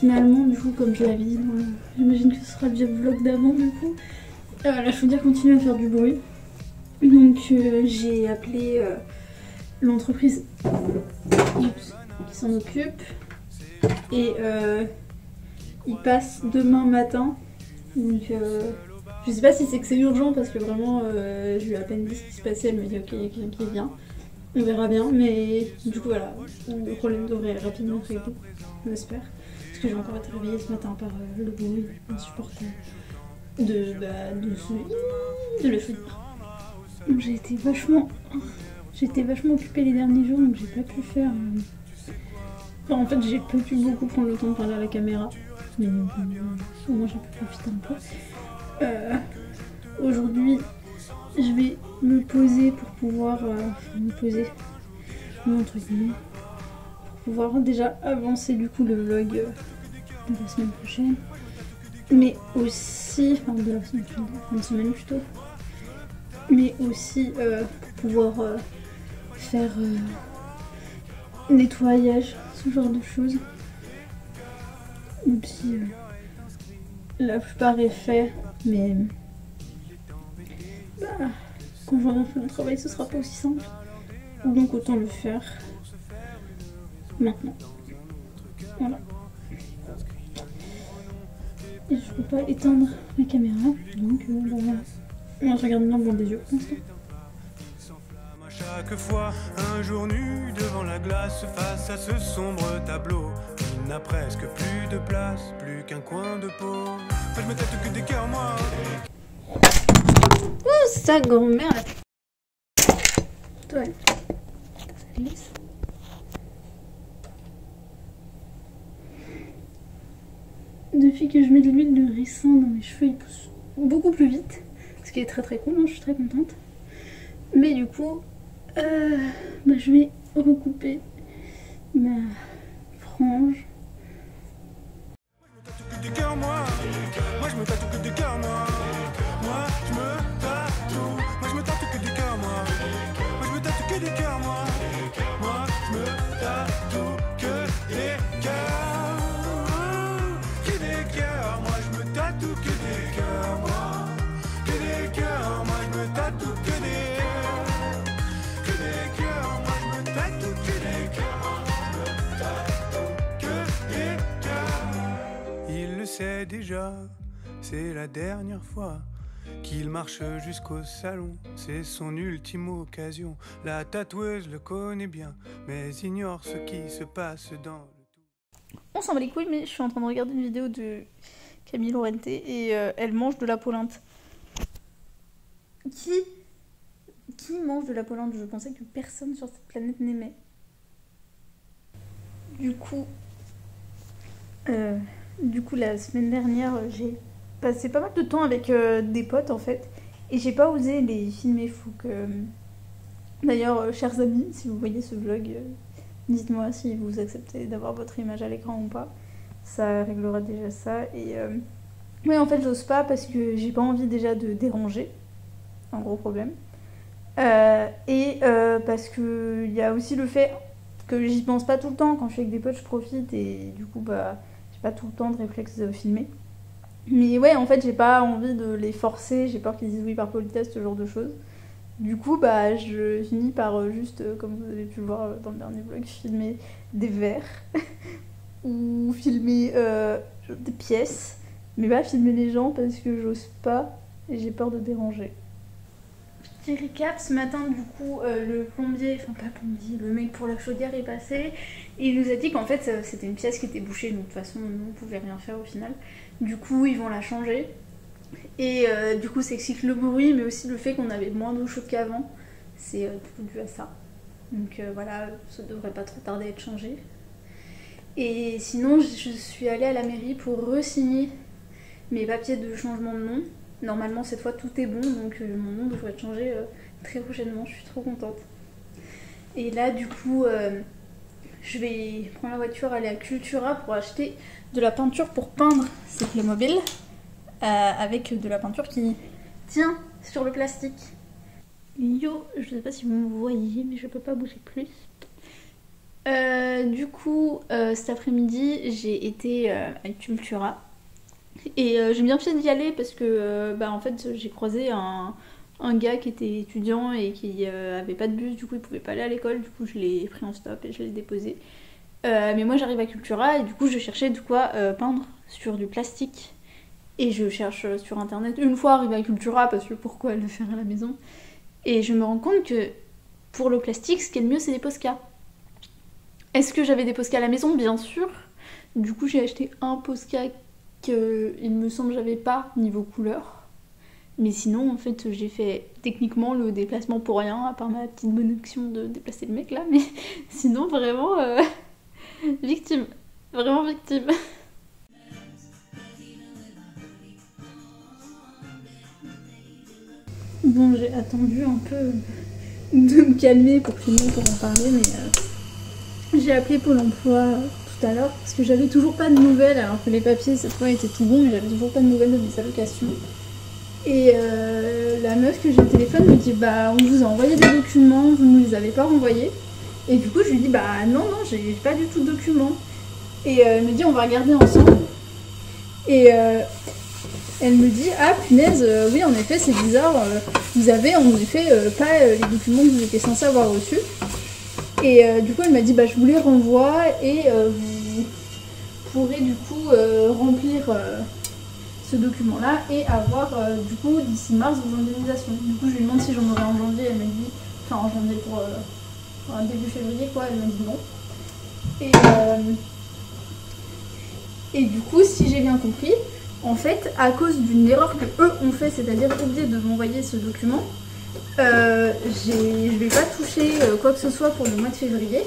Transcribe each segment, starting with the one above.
finalement, du coup, comme je l'avais dit, j'imagine que ce sera le vieux vlog d'avant, du coup, la chaudière continue à faire du bruit. Donc j'ai appelé l'entreprise qui s'en occupe et il passe demain matin. Donc je sais pas si c'est que c'est urgent parce que vraiment je lui ai à peine dit ce qui se passait, elle me dit ok, il y a quelqu'un qui vient. On verra bien, mais du coup voilà, le problème devrait rapidement être réglé, j'espère. Parce que j'ai encore été réveillée ce matin par le bruit insupportable de la chaudière. Donc j'ai été vachement occupée les derniers jours, donc j'ai pas pu faire... Enfin, en fait j'ai pas pu beaucoup prendre le temps de parler à la caméra, mais au moins j'ai pu profiter un peu. Aujourd'hui je vais me poser pour pouvoir... entre guillemets, pour pouvoir déjà avancer du coup le vlog de la semaine prochaine. Mais aussi... Enfin de la semaine prochaine, une semaine plutôt. Mais aussi pour pouvoir faire nettoyage, ce genre de choses. Même si la plupart est fait, mais quand j'aurai fait mon travail ce sera pas aussi simple. Donc autant le faire maintenant. Voilà. Et je peux pas éteindre la caméra, donc voilà. Moi je regarde bien le blanc des yeux pour l'instant. Chaque fois, un jour nu devant la glace, face à ce sombre tableau, il n'a presque plus de place, plus qu'un coin de peau. Je me tâte que des cœurs, moi. Oh, sa grand-mère là. Toi, ça glisse. Depuis que je mets de l'huile de ricin dans mes cheveux, ils poussent beaucoup plus vite. Ce qui est très très cool, hein, je suis très contente. Mais du coup, je vais recouper ma frange. Moi je me tatoue que des cœurs, moi. Moi je me tatoue. Moi je me tatoue que des cœurs, moi. Moi je me tatoue que des cœurs, moi. Moi je me tatoue que des cœurs. Que des cœurs, moi je me tatoue que des cœurs, moi. Que des cœurs, moi je me tatoue que des cœurs, moi je me tatoue que des cœurs. Il le sait déjà, c'est la dernière fois qu'il marche jusqu'au salon. C'est son ultime occasion. La tatoueuse le connaît bien, mais ignore ce qui se passe dans le tout. On s'en bat les couilles, mais je suis en train de regarder une vidéo de Camille Laurente et elle mange de la polenta. Qui mange de la polenta? Je pensais que personne sur cette planète n'aimait. Du coup, la semaine dernière, j'ai passé pas mal de temps avec des potes en fait. Et j'ai pas osé les filmer. Faut que... D'ailleurs, chers amis, si vous voyez ce vlog, dites-moi si vous acceptez d'avoir votre image à l'écran ou pas. Ça réglera déjà ça. Et ouais, en fait, j'ose pas parce que j'ai pas envie déjà de déranger. Un gros problème. Parce que il y a aussi le fait que j'y pense pas tout le temps. Quand je suis avec des potes, je profite et du coup, j'ai pas tout le temps de réflexe de filmer. Mais ouais, en fait, j'ai pas envie de les forcer. J'ai peur qu'ils disent oui par politesse, ce genre de choses. Du coup, je finis par juste, comme vous avez pu le voir dans le dernier vlog, filmer des verres ou filmer des pièces, mais pas filmer les gens parce que j'ose pas et j'ai peur de déranger. Petit récap, ce matin du coup le plombier, enfin pas plombier, le mec pour la chaudière est passé et il nous a dit qu'en fait c'était une pièce qui était bouchée, donc de toute façon nous on pouvait rien faire au final. Du coup ils vont la changer et du coup ça explique le bruit mais aussi le fait qu'on avait moins d'eau chaude qu'avant, c'est tout dû à ça. Donc voilà, ça devrait pas trop tarder à être changé. Et sinon je suis allée à la mairie pour re-signer mes papiers de changement de nom. Normalement cette fois tout est bon, donc mon nom devrait être changé très prochainement, je suis trop contente. Et là du coup je vais prendre la voiture, aller à Cultura pour acheter de la peinture pour peindre ces Playmobil avec de la peinture qui tient sur le plastique. Yo, je sais pas si vous me voyez mais je peux pas bouger plus. Du coup, cet après-midi, j'ai été à Cultura. Et j'ai bien fait d'y aller parce que en fait, j'ai croisé un gars qui était étudiant et qui avait pas de bus, du coup il pouvait pas aller à l'école, du coup je l'ai pris en stop et je l'ai déposé. Mais moi j'arrive à Cultura et du coup je cherchais de quoi peindre sur du plastique. Et je cherche sur internet une fois arrivée à Cultura parce que pourquoi le faire à la maison. Et je me rends compte que pour le plastique, ce qui est le mieux c'est des Posca. Est-ce que j'avais des Posca à la maison? Bien sûr. Du coup j'ai acheté un Posca que il me semble j'avais pas niveau couleur. Mais sinon en fait j'ai fait techniquement le déplacement pour rien, à part ma petite bonne action de déplacer le mec là, mais sinon vraiment victime. Vraiment victime. Bon, j'ai attendu un peu de me calmer pour filmer, pour en parler, mais j'ai appelé Pôle emploi tout à l'heure parce que j'avais toujours pas de nouvelles, alors que les papiers cette fois étaient tout bons, mais j'avais toujours pas de nouvelles de mes allocations. Et la meuf que j'ai au téléphone me dit bah on vous a envoyé des documents, vous ne nous les avez pas renvoyés. Et du coup je lui dis bah non, j'ai pas du tout de documents. Et elle me dit on va regarder ensemble. Et elle me dit ah punaise, oui en effet c'est bizarre, vous avez en effet pas les documents que vous étiez censé avoir reçus. Et du coup elle m'a dit bah je vous les renvoie et vous pourrez du coup remplir ce document là et avoir du coup d'ici mars vos indemnisations. Du coup je lui demande si j'en aurai en janvier, elle m'a dit, enfin en janvier pour début février quoi, elle m'a dit non. Et du coup si j'ai bien compris, en fait, à cause d'une erreur que eux ont fait, c'est-à-dire oublier de m'envoyer ce document, je vais pas toucher quoi que ce soit pour le mois de février,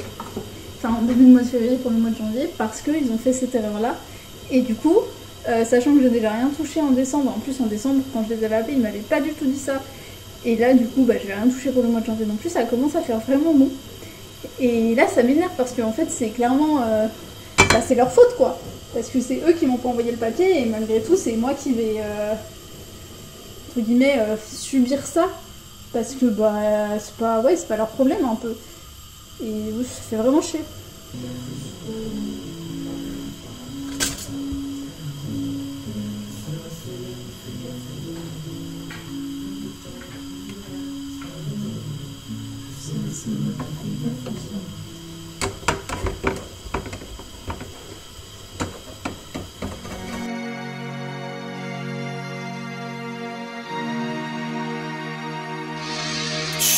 enfin début de mois de février pour le mois de janvier, parce qu'ils ont fait cette erreur-là. Et du coup, sachant que j'ai déjà rien touché en décembre, en plus en décembre, quand je les avais appelés, ils m'avaient pas du tout dit ça. Et là, du coup, je vais rien toucher pour le mois de janvier non plus, ça commence à faire vraiment bon. Et là, ça m'énerve parce qu'en fait, c'est clairement... c'est leur faute, quoi. Parce que c'est eux qui m'ont pas envoyé le papier et malgré tout c'est moi qui vais entre guillemets subir ça parce que c'est pas leur problème un peu. Et oui, ça fait vraiment chier.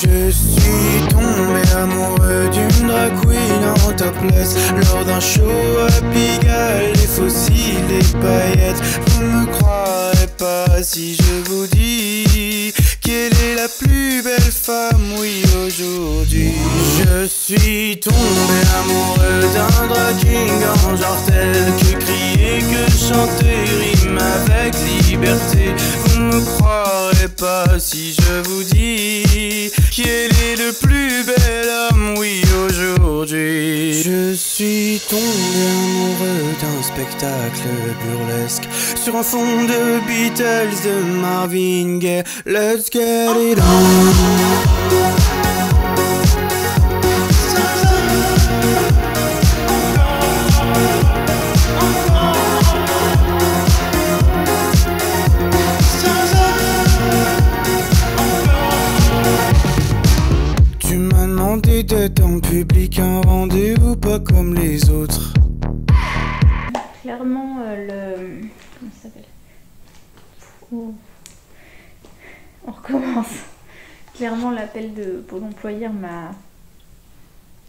Je suis tombé amoureux d'une drag queen en topless lors d'un show à Pigalle, les fossiles, les paillettes. Vous ne me croirez pas si je vous dis qu'elle est la plus belle femme, oui, aujourd'hui. Je suis tombé amoureux d'un drag king en jartel, que crier, que chanter rime avec liberté. Vous ne me croirez pas si je vous dis qu'elle est le plus bel homme, oui, aujourd'hui. Je suis tombé amoureux d'un spectacle burlesque sur un fond de Beatles, de Marvin Gaye. Let's get it on. D'être en public, un rendez-vous pas comme les autres. Clairement, comment ça s'appelle? On recommence. Clairement, l'appel de Pôle emploi hier m'a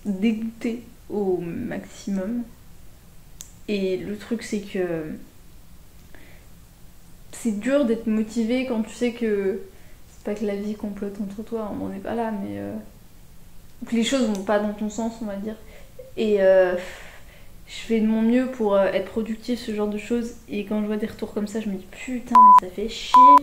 dégoûtée au maximum. Et le truc, c'est que c'est dur d'être motivé quand tu sais que c'est pas que la vie complote contre toi, on n'en est pas là, mais que les choses vont pas dans ton sens, on va dire. Et je fais de mon mieux pour être productive, ce genre de choses. Et quand je vois des retours comme ça, je me dis putain, mais ça fait chier.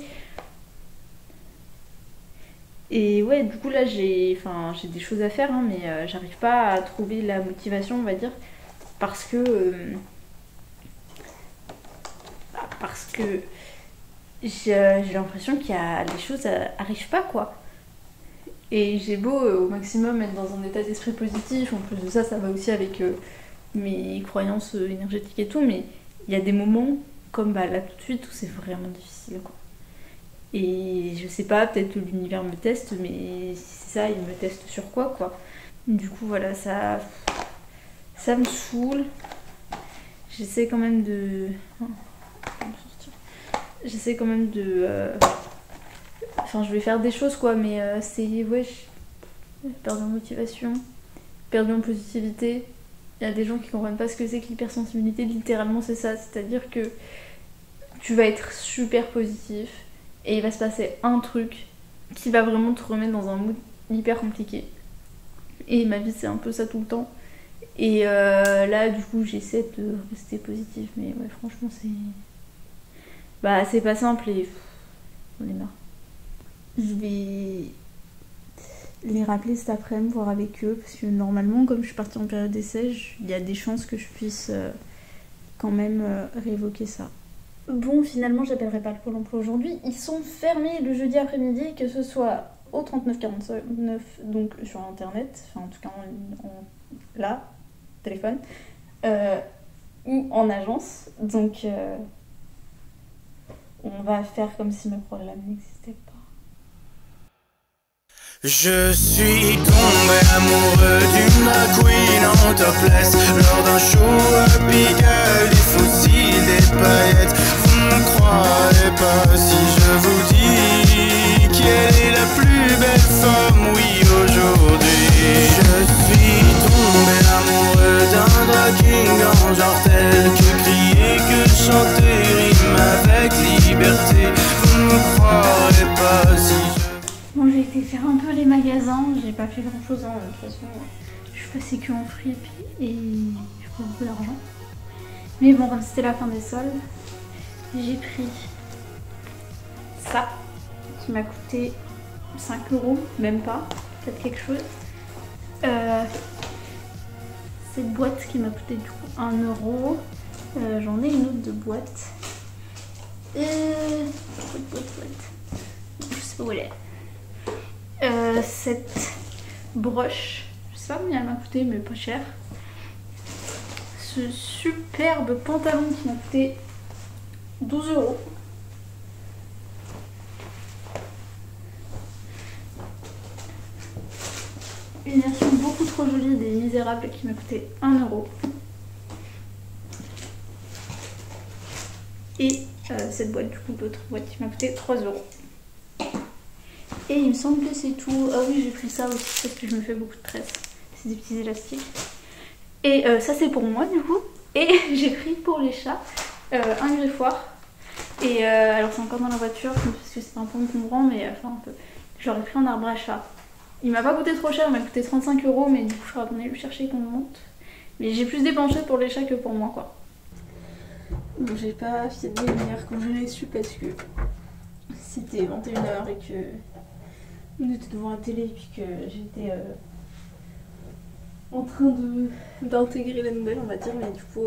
Et ouais, du coup là, j'ai des choses à faire, hein, mais j'arrive pas à trouver la motivation, on va dire, parce que j'ai l'impression qu'il y a les choses arrivent pas, quoi. Et j'ai beau au maximum être dans un état d'esprit positif, en plus de ça, ça va aussi avec mes croyances énergétiques et tout, mais il y a des moments, comme bah, là tout de suite, où c'est vraiment difficile, quoi. Et je sais pas, peut-être que l'univers me teste, mais si c'est ça, il me teste sur quoi, quoi. Du coup, voilà, ça me saoule. J'essaie quand même de... J'essaie quand même de... Enfin, je vais faire des choses, quoi, mais c'est... Ouais, j'ai perdu en motivation, perdu en positivité. Il y a des gens qui comprennent pas ce que c'est que l'hypersensibilité. Littéralement, c'est ça. C'est-à-dire que tu vas être super positif et il va se passer un truc qui va vraiment te remettre dans un mood hyper compliqué. Et ma vie, c'est un peu ça tout le temps. Et là, du coup, j'essaie de rester positive. Mais ouais, franchement, c'est... Bah, c'est pas simple et... On est marre. Je vais les rappeler cet après-midi, voir avec eux. Parce que normalement, comme je suis partie en période d'essai, il y a des chances que je puisse quand même révoquer ça. Bon, finalement, j'appellerai pas le Pôle emploi aujourd'hui. Ils sont fermés le jeudi après-midi, que ce soit au 3949, donc sur internet, enfin en tout cas là, téléphone, ou en agence. Donc on va faire comme si mes problèmes n'existaient pas. Je suis tombé amoureux d'une drag queen en topless lors d'un show à Pigalle, des fossiles, des paillettes. Vous ne croirez pas si je vous dis qu'elle est la plus belle femme, oui, aujourd'hui. Je suis tombé amoureux d'un drag king en jartel, que crier, que chanter rime avec liberté. Vous ne croirez pas si je... Bon, j'ai été faire un peu les magasins, j'ai pas fait grand chose, hein. De toute façon, je suis passée que en fripe et j'ai pas beaucoup d'argent. Mais bon, comme c'était la fin des soldes, j'ai pris ça qui m'a coûté 5 €, même pas, peut-être quelque chose. Cette boîte qui m'a coûté du coup 1 €. J'en ai une autre de boîte. Boîte. Je sais pas où elle est. Cette broche, je sais pas combien elle m'a coûté, mais pas cher. Ce superbe pantalon qui m'a coûté 12 €. Une version beaucoup trop jolie des Misérables qui m'a coûté 1 €. Et cette boîte, du coup, l'autre boîte qui m'a coûté 3 €. Et il me semble que c'est tout. Ah oui, j'ai pris ça aussi parce que je me fais beaucoup de tresses. C'est des petits élastiques. Et ça, c'est pour moi, du coup. Et j'ai pris pour les chats un griffoir. Et alors, c'est encore dans la voiture parce que c'est un peu encombrant, mais enfin un peu. J'aurais pris un arbre à chat. Il m'a pas coûté trop cher, il m'a coûté 35 €, mais du coup, je serais retournée le chercher qu'on le monte. Mais j'ai plus dépensé pour les chats que pour moi, quoi. Bon, j'ai pas filmé hier quand je l'ai su parce que c'était 21 h et que on était devant la télé et puis que j'étais en train d'intégrer la nouvelle, on va dire, mais du coup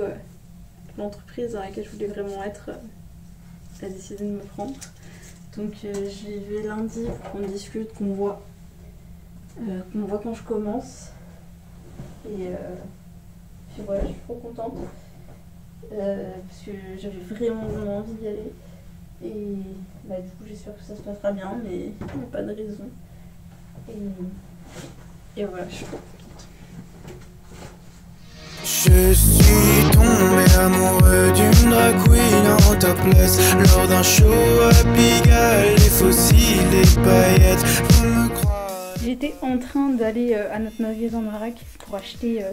l'entreprise dans laquelle je voulais vraiment être a décidé de me prendre. Donc j'y vais lundi pour qu'on discute, qu'on voit quand je commence. Et puis voilà, je suis trop contente parce que j'avais vraiment envie d'y aller. Et bah, du coup, j'espère que ça se passera bien, mais il n'y a pas de raison. Et voilà, je suis trop contente. Je suis tombé amoureux d'une drag queen en topless lors d'un show à Pigalle, les fossiles, les paillettes. Vous me croyez? J'étais en train d'aller à notre magasin de vrac pour acheter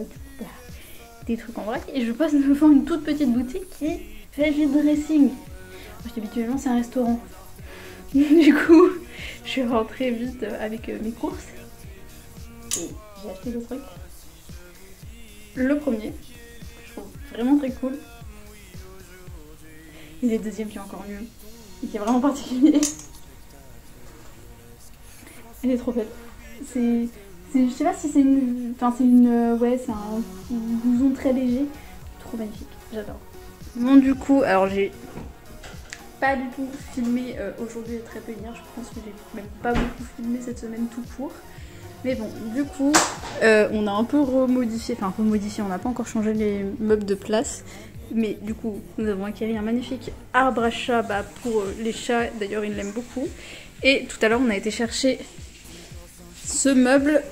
des trucs en vrac et je passe devant une toute petite boutique qui fait du dressing. Habituellement, c'est un restaurant. Du coup, je suis rentrée vite avec mes courses et j'ai acheté le truc. Le premier, je trouve vraiment très cool. Et le deuxième qui est encore mieux, et qui est vraiment particulier. Elle est trop belle. Je sais pas si c'est une... Enfin, ouais, c'est un blouson très léger. Trop magnifique, j'adore. Bon, du coup, alors j'ai pas du tout filmé aujourd'hui et très peu hier. Je pense que j'ai même pas beaucoup filmé cette semaine tout court. Mais bon, du coup, on a un peu remodifié, on n'a pas encore changé les meubles de place. Mais du coup, nous avons acquis un magnifique arbre à chat pour les chats, d'ailleurs ils l'aiment beaucoup. Et tout à l'heure on a été chercher ce meuble,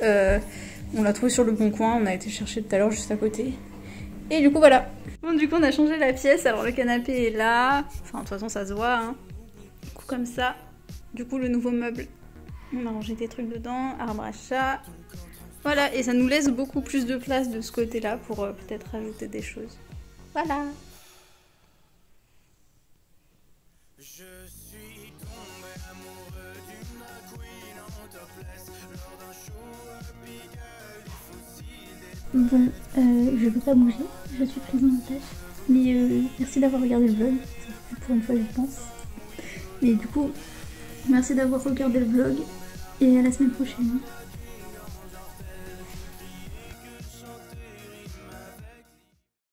on l'a trouvé sur le bon coin, on a été chercher tout à l'heure juste à côté. Et du coup voilà. Bon du coup on a changé la pièce, alors le canapé est là, enfin de toute façon ça se voit, hein. Du coup comme ça, du coup le nouveau meuble, on a rangé des trucs dedans, arbre à chat. Voilà, et ça nous laisse beaucoup plus de place de ce côté-là pour peut-être rajouter des choses. Voilà. Je suis tombé amoureux d'une queen en topless lors d'un show à Pigalle, il faut Bon, je peux pas bouger, je suis prise en otage. Mais merci d'avoir regardé le vlog, ça fait pour une fois je pense. Mais du coup, merci d'avoir regardé le vlog et à la semaine prochaine.